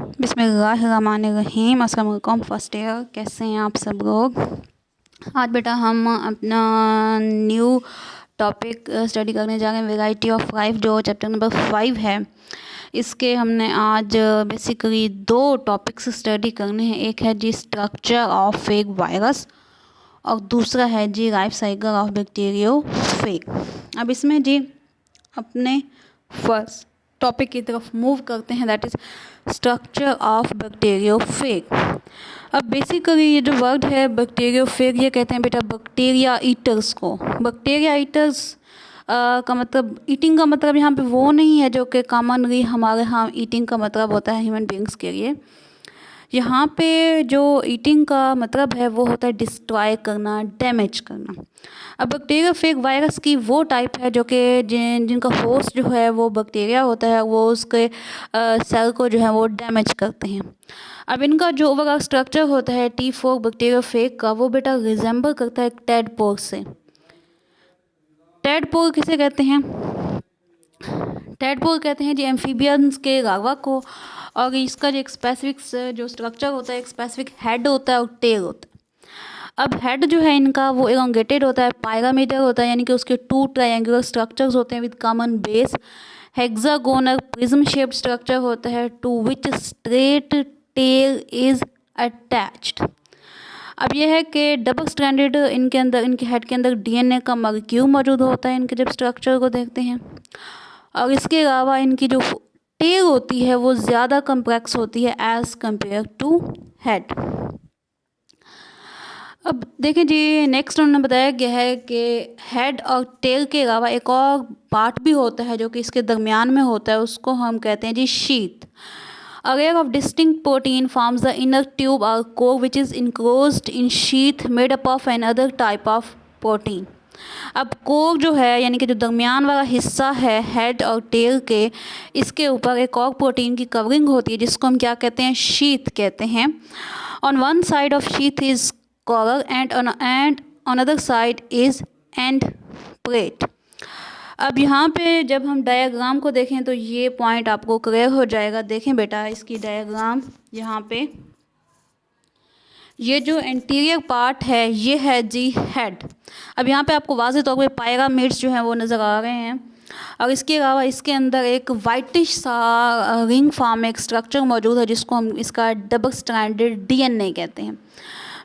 बिस्मिल्लाहिर्रहमानिर्रहीम। अस्सलाम वालेकुम फर्स्ट ईयर, कैसे हैं आप सब लोग। आज बेटा हम अपना न्यू टॉपिक स्टडी करने जा रहे हैं, वैरायटी ऑफ लाइफ, जो चैप्टर नंबर 5 है। इसके हमने आज बेसिकली 2 टॉपिक्स स्टडी करने हैं। एक है जी स्ट्रक्चर ऑफ फेग वायरस और दूसरा है जी लाइफ साइकिल ऑफ बैक्टीरियोफेग। अब इसमें जी अपने फर्स्ट टॉपिक की तरफ मूव करते हैं, that is structure of bacteriophage. अब बेसिकली ये जो वर्ड है बैक्टीरियोफेग, ये कहते हैं बेटा बैक्टीरिया ईटर्स को। बैक्टीरिया ईटर्स का मतलब, ईटिंग का मतलब यहाँ पे वो नहीं है जो कि कॉमनली हमारे यहाँ ईटिंग का मतलब होता है ह्यूमन बींग्स के लिए। यहाँ पे जो ईटिंग का मतलब है वो होता है डिस्ट्रॉय करना, डैमेज करना। अब बैक्टीरियोफेग वायरस की वो टाइप है जो कि जिनका होस्ट जो है वो बैक्टीरिया होता है, वो उसके सेल को जो है वो डैमेज करते हैं। अब इनका जो ओवरऑल स्ट्रक्चर होता है T4 बैक्टीरियोफेग का, वो बेटा रिजेंबल करता है टेडपोर से। टेडपोर किसे कहते हैं? टेडपोर कहते हैं जी एम्फीबियंस के लार्वा को। और इसका जो एक स्पेसिफिक जो स्ट्रक्चर होता है, एक स्पेसिफिक हेड होता है और टेल होता है। अब हेड जो है इनका वो एलोंगेटेड होता है, पायरामिडल होता है, यानी कि उसके 2 ट्रायंगुलर स्ट्रक्चर्स होते हैं with common base. Hexagonal prism shaped structure होता है to which straight tail is attached. अब यह है कि डबल स्ट्रैंडेड इनके अंदर, इनके हेड के अंदर डीएनए का मॉलिक्यूल मौजूद होता है इनके जब स्ट्रक्चर को देखते हैं। और इसके अलावा इनकी जो टेल होती है वो ज़्यादा कम्प्लेक्स होती है एज़ कम्पेयर टू हेड। अब देखें जी, नेक्स्ट उन्होंने बताया गया है कि हेड और टेल के अलावा एक और पार्ट भी होता है जो कि इसके दरमियान में होता है, उसको हम कहते हैं जी sheath. A layer of distinct protein forms the inner tube or core which is enclosed in sheath made up of another type of protein. अब कोर जो है यानी कि जो दरमियान वाला हिस्सा है हेड और टेल के, इसके ऊपर एक और प्रोटीन की कवरिंग होती है जिसको हम क्या कहते हैं? शीथ कहते हैं। On one side of sheath is collar and on other side is end plate. अब यहाँ पे जब हम डायग्राम को देखें तो ये पॉइंट आपको क्लियर हो जाएगा। देखें बेटा इसकी डायग्राम, यहाँ पे ये जो एंटीरियर पार्ट है ये है जी हेड। अब यहाँ पे आपको वाज़ेह तौर पे पायरामिड्स जो हैं वो नज़र आ रहे हैं। और इसके अलावा इसके अंदर एक वाइटिश सा रिंग फॉर्म एक स्ट्रक्चर मौजूद है जिसको हम इसका डबल स्ट्रैंडेड डीएनए कहते हैं।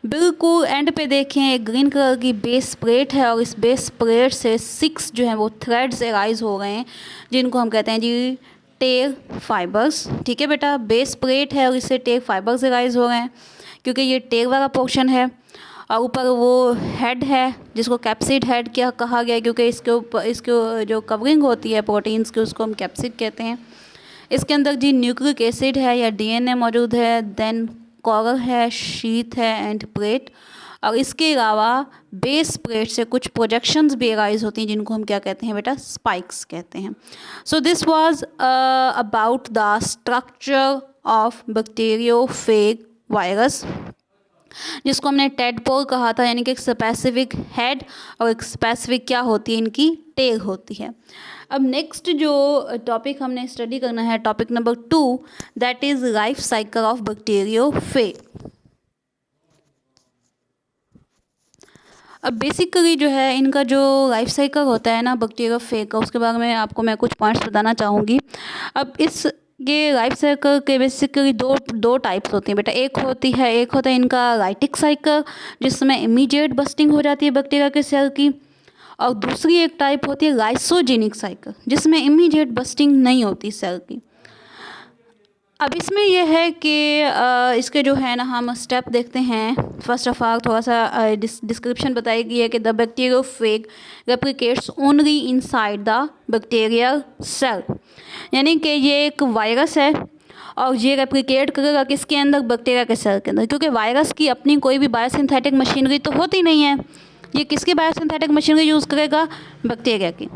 बिल्कुल एंड पे देखें एक ग्रीन कलर की बेस प्लेट है और इस बेस प्लेट से 6 जो हैं वो थ्रेड्स एराइज हो गए हैं जिनको हम कहते हैं जी टेल फाइबर्स। ठीक है बेटा, बेस प्लेट है और इससे टेल फाइबर्स एराइज हो गए हैं क्योंकि ये टेल वाला पोर्शन है। और ऊपर वो हेड है जिसको कैप्सिड हेड क्या कहा गया क्योंकि इसके ऊपर इसके जो कवरिंग होती है प्रोटीन्स की उसको हम कैप्सिड कहते हैं। इसके अंदर जी न्यूक्लिक एसिड है या डीएनए मौजूद है, देन कॉलर है, शीथ है एंड प्लेट। और इसके अलावा बेस प्लेट से कुछ प्रोजेक्शंस भी एराइज होती हैं जिनको हम क्या कहते हैं बेटा? स्पाइक्स कहते हैं। So this was about the structure of bacteriophage virus, जिसको हमने टेडपोर कहा था, यानी कि एक स्पेसिफिक हेड और एक स्पेसिफिक क्या होती है? इनकी टेल होती है। अब नेक्स्ट जो टॉपिक हमने स्टडी करना है, topic number 2, that is life cycle of bacteriophage. अब बेसिकली जो है इनका जो लाइफ साइकिल होता है ना बैक्टीरियोफेग का, उसके बारे में आपको मैं कुछ पॉइंट्स बताना चाहूँगी। अब इस ये लाइफ साइकिल के बेसिकली दो टाइप्स होती हैं बेटा। एक होता है इनका लाइटिक साइकिल जिसमें इमीडिएट बस्टिंग हो जाती है बैक्टीरिया के सेल की, और दूसरी एक टाइप होती है लाइसोजेनिक साइकिल जिसमें इमीडिएट बस्टिंग नहीं होती सेल की। अब इसमें यह है कि इसके जो है ना हम स्टेप देखते हैं। फर्स्ट ऑफ ऑल थोड़ा सा डिस्क्रिप्शन बताई गई है कि the bacteriophage replicates only inside the bacterial cell, यानी कि ये एक वायरस है और ये रेप्लिकेट करेगा किसके अंदर? बैक्टीरिया के सेल के अंदर, क्योंकि वायरस की अपनी कोई भी बायोसिंथेटिक मशीनरी तो होती नहीं है। ये किसकी बायोसिंथेटिक मशीनरी यूज़ करेगा? बैक्टीरिया की।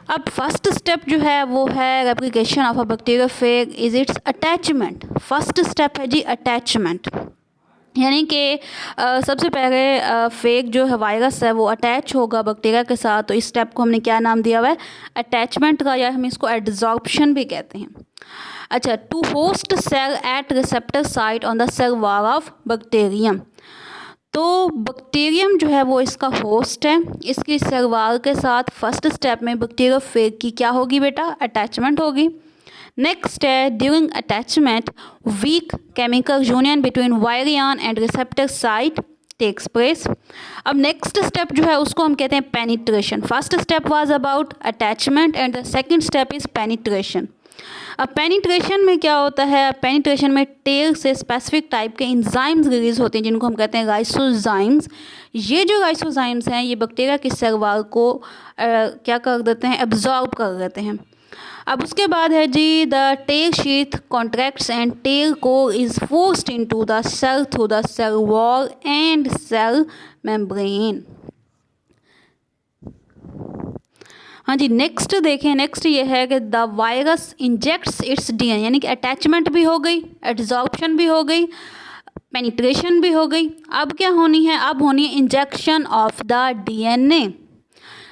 अब फर्स्ट स्टेप जो है वो है replication of a bacteriophage is its attachment. First step है जी अटैचमेंट, यानी कि सबसे पहले फेग जो है वायरस है वो अटैच होगा बैक्टीरिया के साथ। तो इस स्टेप को हमने क्या नाम दिया हुआ है? अटैचमेंट का, या हम इसको एडजॉर्प्शन भी कहते हैं। अच्छा, to host cell at receptor site on the cell wall of bacterium. तो बैक्टीरियम जो है वो इसका होस्ट है, इसकी सेल वॉल के साथ फर्स्ट स्टेप में बैक्टीरियोफेज की क्या होगी बेटा, अटैचमेंट होगी। नेक्स्ट है during attachment weak chemical union between virion and receptor site takes place. अब नेक्स्ट स्टेप जो है उसको हम कहते हैं penetration. First step was about attachment and the second step is penetration. अब पेनिट्रेशन में क्या होता है, पेनिट्रेशन में टेल से स्पेसिफिक टाइप के इंजाइम्स रिलीज होते हैं जिनको हम कहते हैं लाइसोजाइम्स। ये जो लाइसोजाइम्स हैं ये बैक्टीरिया की सेल वॉल को क्या कर देते हैं, एब्जॉर्ब कर देते हैं। अब उसके बाद है जी the tail sheath contracts and tail core is forced into the cell through the cell wall and cell membrane. हाँ जी, नेक्स्ट देखें, नेक्स्ट ये है कि the virus injects its DNA, यानी कि अटैचमेंट भी हो गई, एड्सॉर्प्शन भी हो गई, पेनिट्रेशन भी हो गई। अब क्या होनी है, अब होनी है इंजेक्शन ऑफ द डीएनए।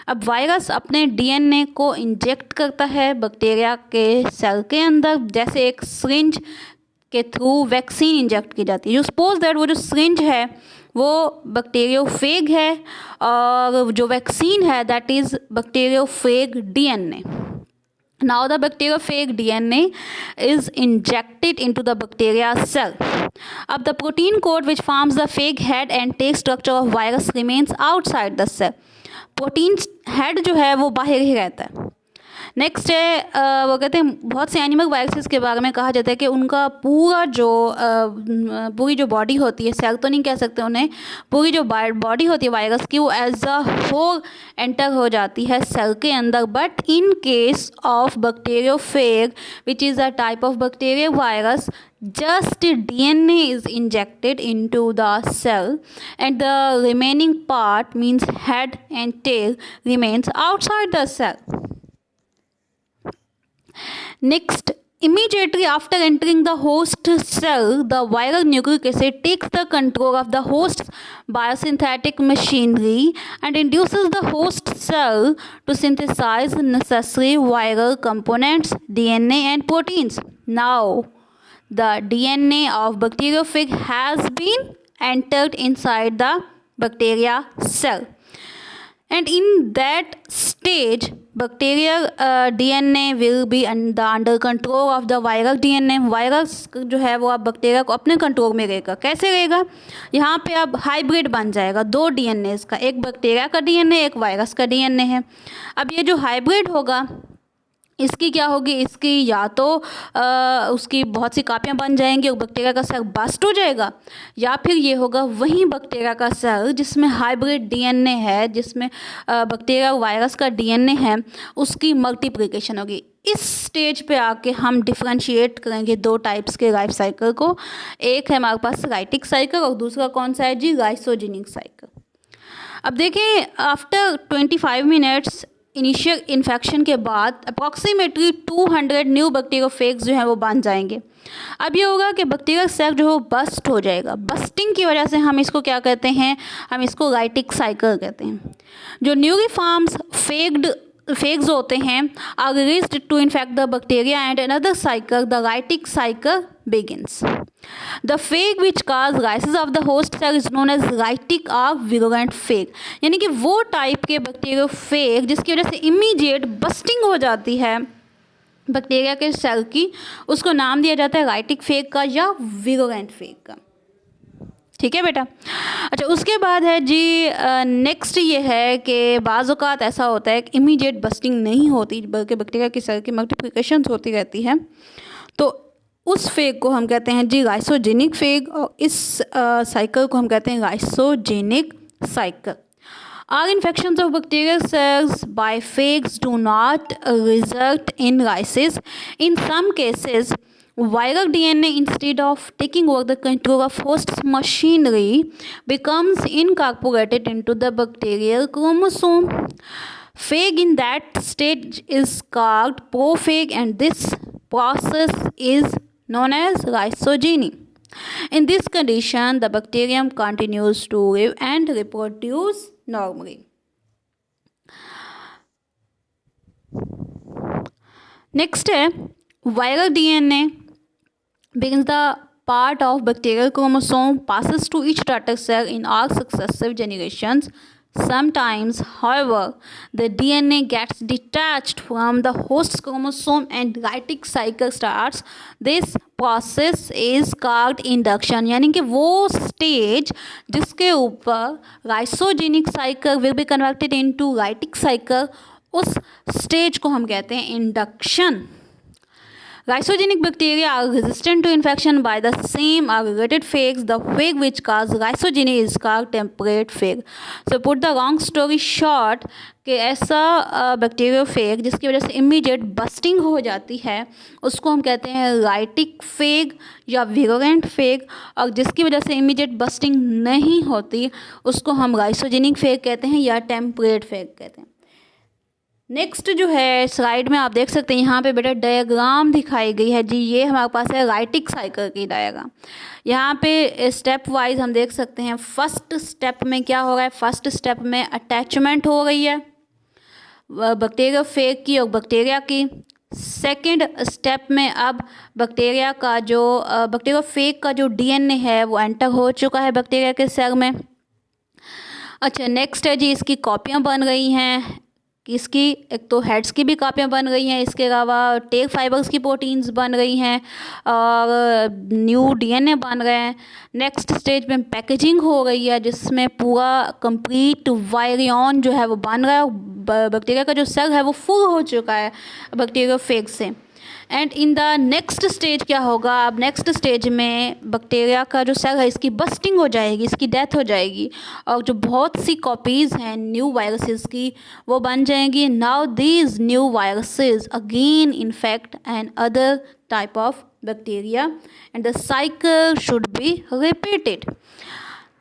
अब वायरस अपने डीएनए को इंजेक्ट करता है बैक्टीरिया के सेल के अंदर, जैसे एक सिरिंज के थ्रू वैक्सीन इंजेक्ट की जाती है। जो सपोज दैट वो जो सिरिंज है वो बैक्टीरियोफेग है और जो वैक्सीन है that is bacteriophage DNA. Now the bacteriophage DNA is injected into the bacteria cell. अब the protein coat which forms the phage head and takes structure of virus remains outside the cell. Protein head जो है वो बाहर ही रहता है। Next है वो कहते हैं बहुत से एनिमल वायरसेस के बारे में कहा जाता है कि उनका पूरी जो बॉडी होती है, सेल तो नहीं कह सकते उन्हें, पूरी जो बॉडी होती है वायरस की वो एज अ होल एंटर हो जाती है सेल के अंदर। But in case of bacteriophage which is a type of bacteria virus, just DNA is injected into the cell and the remaining part means head and tail remains outside the cell. Next, immediately after entering the host cell, the viral nucleic acid takes the control of the host's biosynthetic machinery and induces the host cell to synthesize necessary viral components, DNA and proteins. Now, the DNA of bacteriophage has been entered inside the bacteria cell, and in that stage bacterial DNA will be under control of the viral DNA. Virus जो है वो अब bacteria को अपने control में रहेगा। कैसे रहेगा, यहाँ पे अब हाइब्रिड बन जाएगा दो डीएनए का, एक बैक्टीरिया का डीएनए एक वायरस का डीएनए है। अब ये जो हाइब्रिड होगा इसकी क्या होगी, इसकी या तो उसकी बहुत सी कापियाँ बन जाएंगी और बैक्टीरिया का सेल बस्ट हो जाएगा, या फिर ये होगा वही बैक्टीरिया का सेल जिसमें हाइब्रिड डीएनए है, जिसमें बैक्टीरिया वायरस का डीएनए है, उसकी मल्टीप्लिकेशन होगी। इस स्टेज पे आके हम डिफ्रेंशिएट करेंगे दो टाइप्स के लाइफ साइकिल को। एक है हमारे पास राइटिक साइकिल और दूसरा कौन सा है जी, लाइसोजेनिक साइकिल। अब देखिए आफ्टर 25 मिनट्स इनिशियल इन्फेक्शन के बाद अप्रॉक्सीमेटली 200 न्यू बैक्टीरियोफेज जो हैं वो बन जाएंगे। अब ये होगा कि बैक्टीरियल सेल जो है बस्ट हो जाएगा। बस्टिंग की वजह से हम इसको क्या कहते हैं, हम इसको लाइटिक साइकिल कहते हैं। जो न्यूली फॉर्म्स फेग्स होते हैं are released to infect the bacteria and another cycle, the lytic cycle begins. The phage which cause lysis of the host cell is known as lytic or virulent phage. यानी कि वो type के bacteriophage जिसकी वजह से immediate bursting हो जाती है बैक्टीरिया के सेल की, उसको नाम दिया जाता है लाइटिक फेग का या विरुलेंट फेग का। ठीक है बेटा। अच्छा, उसके बाद है जी नेक्स्ट ये है कि बाज़ औक़ात ऐसा होता है कि इमीडिएट बस्टिंग नहीं होती बल्कि बैक्टीरिया की सेल की मल्टीप्लिकेशन होती रहती है, तो उस फेग को हम कहते हैं जी लाइसोजेनिक फेग, और इस साइकिल को हम कहते हैं lysogenic cycle. All infections of bacterial cells by phages do not result in lysis. In some cases, viral DNA, instead of taking over the control of host's machinery, becomes incorporated into the bacterial chromosome. Phage in that stage is called prophage, and this process is known as lysogeny. In this condition, the bacterium continues to live and reproduce normally. Next है viral DNA begins the part of bacterial chromosome, passes to each data cell in all successive generations. Sometimes, however, the DNA gets detached from the host chromosome and writing cycle starts. This process is called induction. यानी कि वो stage जिसके ऊपर lysogenic cycle will be converted into lytic cycle, उस stage को हम कहते हैं induction. Lysogenic bacteria are resistant to infection by the same or related phages. The phage which causes lysogeny is called temperate phage. So put the long story short कि ऐसा bacteriophage जिसकी वजह से इमीडिएट बस्टिंग हो जाती है उसको हम कहते हैं राइटिक फेग या विरोलेंट फेग, और जिसकी वजह से इमीडिएट बस्टिंग नहीं होती उसको हम लाइसोजेनिक फेग कहते हैं या टेम्परेट फेग कहते हैं. नेक्स्ट जो है स्लाइड में आप देख सकते हैं यहाँ पे बेटा डायग्राम दिखाई गई है जी. ये हमारे पास है राइटिक साइकिल की डायग्राम. यहाँ पे स्टेप वाइज हम देख सकते हैं. फर्स्ट स्टेप में क्या हो रहा है, फर्स्ट स्टेप में अटैचमेंट हो रही है बैक्टीरियोफेग की और बैक्टीरिया की. सेकंड स्टेप में अब बैक्टीरिया का जो बैक्टीरियोफेग का जो डीएनए है वो एंटर हो चुका है बैक्टीरिया के सेल में. अच्छा, नेक्स्ट है जी इसकी कॉपियाँ बन गई हैं. इसकी एक तो हेड्स की भी कापियाँ बन गई हैं, इसके अलावा टेल फाइबर्स की प्रोटीन्स बन गई हैं और न्यू डीएनए बन गए हैं. नेक्स्ट स्टेज में पैकेजिंग हो गई है जिसमें पूरा कंप्लीट वायरियन जो है वो बन गया. बैक्टीरिया का जो सेल है वो फुल हो चुका है बैक्टीरियोफेग से. And in the next stage क्या होगा, अब नेक्स्ट स्टेज में बैक्टीरिया का जो सेल है इसकी बस्टिंग हो जाएगी, इसकी डेथ हो जाएगी और जो बहुत सी कॉपीज़ हैं न्यू वायरसेस की वो बन जाएंगी. Now these new viruses again infect and other type of bacteria and the cycle should be repeated.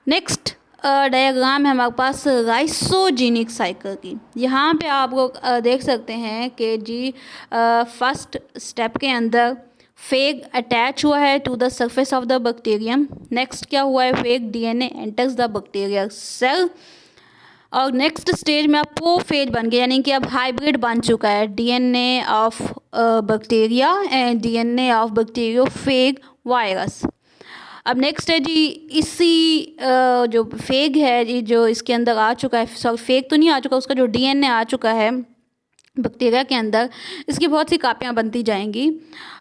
Next diagram है हमारे पास लाइसोजेनिक साइकिल की. यहाँ पे आप लोग देख सकते हैं कि जी फर्स्ट स्टेप के अंदर फेग अटैच हुआ है to the surface of the bacterium. Next क्या हुआ है, phage DNA enters the bacteria cell और नेक्स्ट स्टेज में अब प्रोफेज बन गया, यानी कि अब हाइब्रिड बन चुका है DNA of bacteria and DNA of bacteriophage virus. अब नेक्स्ट है जी इसी जो फेग है जी जो इसके अंदर आ चुका है, सॉरी फेग तो नहीं आ चुका, उसका जो डीएनए आ चुका है बैक्टीरिया के अंदर, इसकी बहुत सी कापियाँ बनती जाएंगी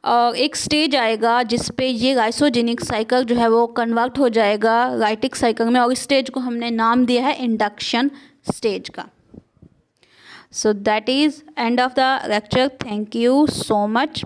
और एक स्टेज आएगा जिस पे ये लाइसोजेनिक साइकिल जो है वो कन्वर्ट हो जाएगा राइटिक साइकिल में और इस स्टेज को हमने नाम दिया है इंडक्शन स्टेज का. So that is end of the lecture. Thank you so much.